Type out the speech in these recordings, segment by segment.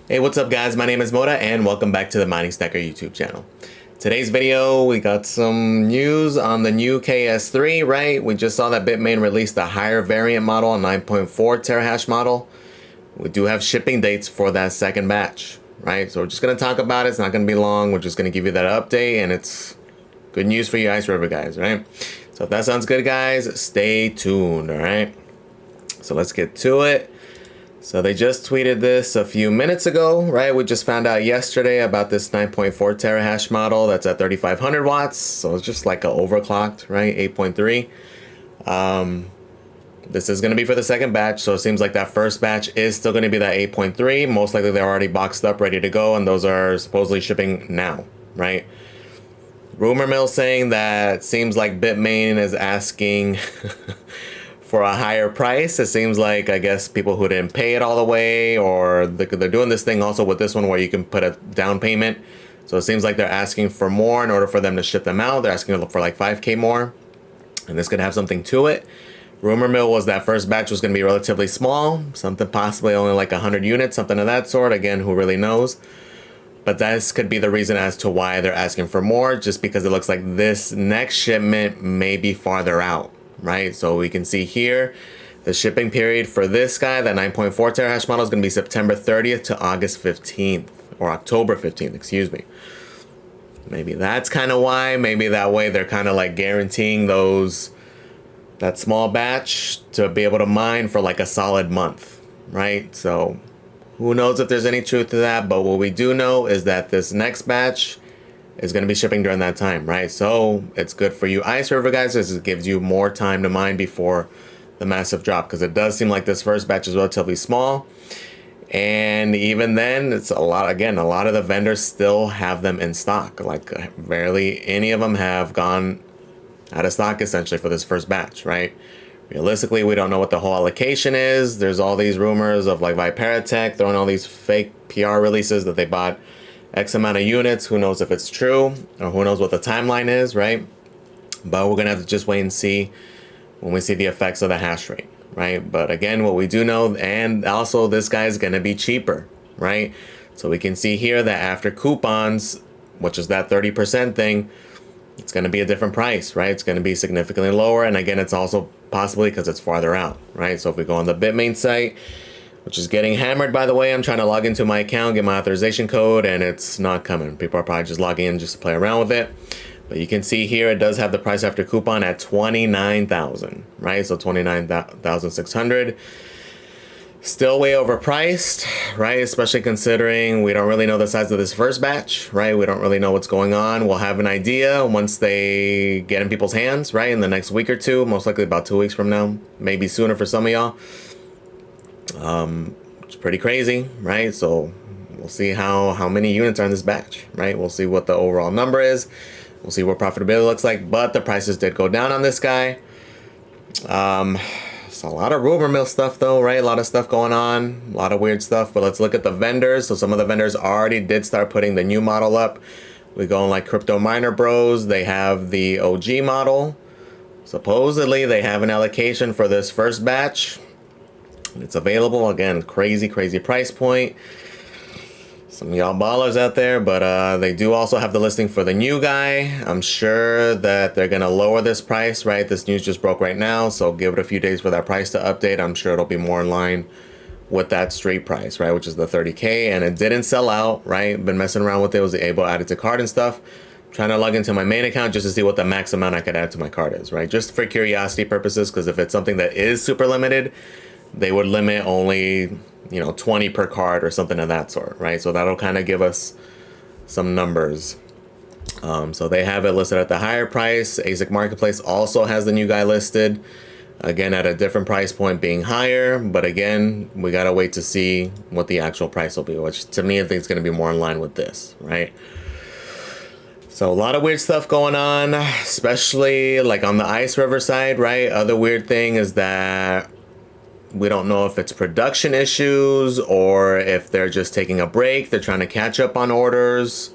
Hey, what's up guys? My name is Moda and welcome back to the Mining Stacker YouTube channel. Today's video, we got some news on the new KS3, right? We just saw that Bitmain released a higher variant model, a 9.4 terahash model. We do have shipping dates for that second batch, right? So we're just going to talk about it. It's not going to be long. We're just going to give you that update, and it's good news for you Ice River guys, right? So if that sounds good, guys, stay tuned, all right? So let's get to it. So they just tweeted this a few minutes ago, right? We just found out yesterday about this 9.4 terahash model that's at 3500 watts. So it's just like a overclocked, right? 8.3. This is going to be for the second batch. So it seems like that first batch is still going to be that 8.3. Most likely they're already boxed up, ready to go. And those are supposedly shipping now, right? Rumor mill saying that seems like Bitmain is asking for a higher price. It seems like, I guess, people who didn't pay it all the way, or they're doing this thing also with this one where you can put a down payment. So it seems like they're asking for more in order for them to ship them out. They're asking for like 5K more, and this could have something to it. Rumor mill was that first batch was going to be relatively small, something possibly only like 100 units, something of that sort. Again, who really knows? But this could be the reason as to why they're asking for more, just because it looks like this next shipment may be farther out, right? So we can see here the shipping period for this guy, that 9.4 terahash model, is going to be September 30th to August 15th, or October 15th, excuse me. Maybe that's kind of why. Maybe that way they're kind of like guaranteeing that small batch to be able to mine for like a solid month, right? So who knows if there's any truth to that, but what we do know is that this next batch is going to be shipping during that time, right? So it's good for you Ice River guys, as it gives you more time to mine before the massive drop, because it does seem like this first batch is relatively small. And even then, it's a lot of the vendors still have them in stock. Like barely any of them have gone out of stock essentially for this first batch, right? Realistically, we don't know what the whole allocation is. There's all these rumors of like Viperatech throwing all these fake PR releases that they bought X amount of units. Who knows if it's true, or who knows what the timeline is, right? But we're gonna have to just wait and see when we see the effects of the hash rate, right? But again, what we do know, and also this guy is gonna be cheaper, right? So we can see here that after coupons, which is that 30% thing, it's going to be a different price, right? It's going to be significantly lower. And again, it's also possibly because it's farther out, right? So if we go on the Bitmain site, which is getting hammered, by the way, I'm trying to log into my account, get my authorization code, and it's not coming. People are probably just logging in just to play around with it. But you can see here, it does have the price after coupon at 29,000, right? So 29,600. Still way overpriced, right? Especially considering we don't really know the size of this first batch, right? We don't really know what's going on. We'll have an idea once they get in people's hands, right? In the next week or two, most likely about 2 weeks from now, maybe sooner for some of y'all. It's pretty crazy, right? So we'll see how many units are in this batch, right? We'll see what the overall number is. We'll see what profitability looks like, but the prices did go down on this guy. It's a lot of rumor mill stuff though, right? A lot of stuff going on, a lot of weird stuff. But let's look at the vendors. So some of the vendors already did start putting the new model up. We go on like Crypto Miner Bros. They have the OG model. Supposedly they have an allocation for this first batch. It's available. Again, crazy price point. Some of y'all ballers out there, but they do also have the listing for the new guy. I'm sure that they're gonna lower this price, right? This news just broke right now, so give it a few days for that price to update. I'm sure it'll be more in line with that street price, right? Which is the 30K, and it didn't sell out, right? Been messing around with it, was able to add it to cart and stuff. Trying to log into my main account just to see what the max amount I could add to my cart is, right? Just for curiosity purposes, because if it's something that is super limited, they would limit only, 20 per card or something of that sort, right? So that'll kind of give us some numbers. So they have it listed at the higher price. ASIC Marketplace also has the new guy listed, again at a different price point, being higher. But again, we gotta wait to see what the actual price will be, which to me I think is gonna be more in line with this, right? So a lot of weird stuff going on, especially like on the Ice River side, right? Other weird thing is that we don't know if it's production issues or if they're just taking a break. They're trying to catch up on orders,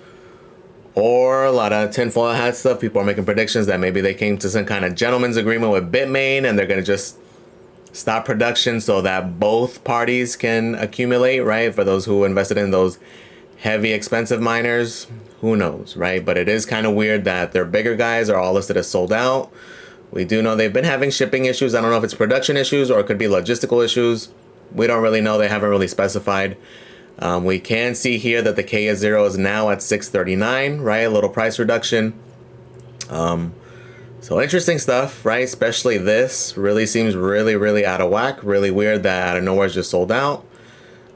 or a lot of tinfoil hat stuff. People are making predictions that maybe they came to some kind of gentleman's agreement with Bitmain and they're going to just stop production so that both parties can accumulate, right? For those who invested in those heavy expensive miners, who knows, right? But it is kind of weird that their bigger guys are all listed as sold out. We do know they've been having shipping issues. I don't know if it's production issues or it could be logistical issues. We don't really know. They haven't really specified. We can see here that the KS0 is now at 639, right? A little price reduction. So interesting stuff, right? Especially this really seems really out of whack. Really weird that out of nowhere it's just sold out.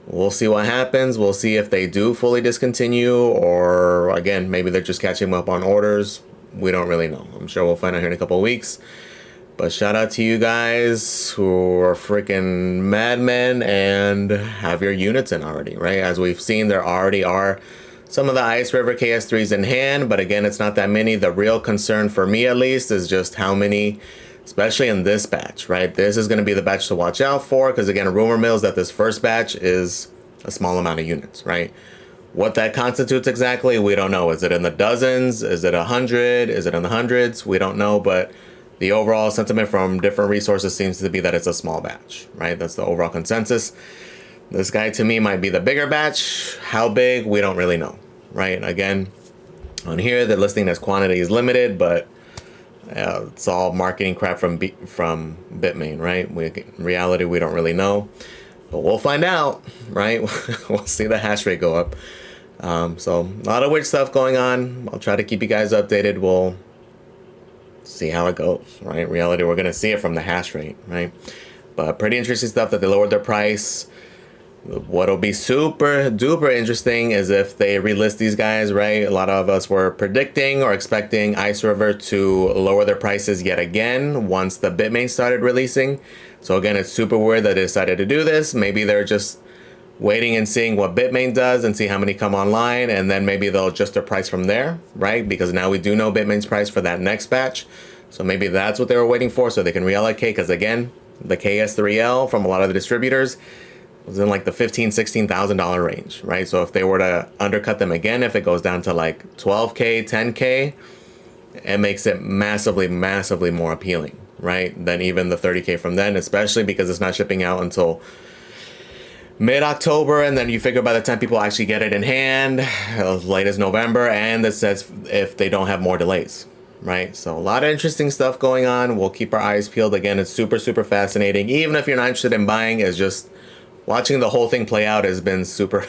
We'll see what happens. We'll see if they do fully discontinue, or again, maybe they're just catching up on orders. We don't really know. I'm sure we'll find out here in a couple of weeks. But shout out to you guys who are freaking madmen and have your units in already, right? As we've seen, there already are some of the Ice River KS3s in hand, but again, it's not that many. The real concern for me, at least, is just how many, especially in this batch, right? This is going to be the batch to watch out for, because again, rumor mills that this first batch is a small amount of units, right? What that constitutes exactly, we don't know. Is it in the dozens? Is it 100? Is it in the hundreds? We don't know, but the overall sentiment from different resources seems to be that it's a small batch, right? That's the overall consensus. This guy to me might be the bigger batch. How big? We don't really know, right? Again, on here, they're listing as quantity is limited, but it's all marketing crap from Bitmain, right? In reality, we don't really know, but we'll find out, right? We'll see the hash rate go up. So a lot of weird stuff going on. I'll try to keep you guys updated. We'll see how it goes, right? In reality, we're going to see it from the hash rate, right? But pretty interesting stuff that they lowered their price. What'll be super duper interesting is if they relist these guys, right? A lot of us were predicting or expecting Ice River to lower their prices yet again once the Bitmain started releasing. So again, it's super weird that they decided to do this. Maybe they're just waiting and seeing what Bitmain does and see how many come online, and then maybe they'll adjust their price from there, right? Because now we do know Bitmain's price for that next batch. So maybe that's what they were waiting for, so they can reallocate, because again, the KS3L from a lot of the distributors was in like the $15,000-$16,000 range, right? So if they were to undercut them again, if it goes down to like 12K, 10K, it makes it massively more appealing, right? Than even the 30K from then, especially because it's not shipping out until mid-October, and then you figure by the time people actually get it in hand, as late as November, and it says if they don't have more delays, right? So a lot of interesting stuff going on. We'll keep our eyes peeled. Again, it's super fascinating. Even if you're not interested in buying, it's just watching the whole thing play out has been super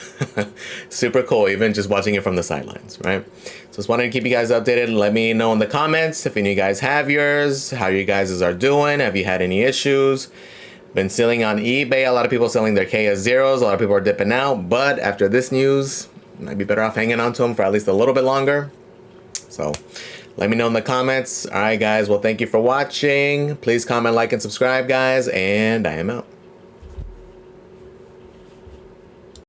cool, even just watching it from the sidelines, right? So just wanted to keep you guys updated. Let me know in the comments if any of you guys have yours, how you guys are doing, have you had any issues? Been selling on eBay. A lot of people selling their KS0s. A lot of people are dipping out. But after this news, might be better off hanging on to them for at least a little bit longer. So let me know in the comments. All right, guys. Well, thank you for watching. Please comment, like, and subscribe, guys. And I am out.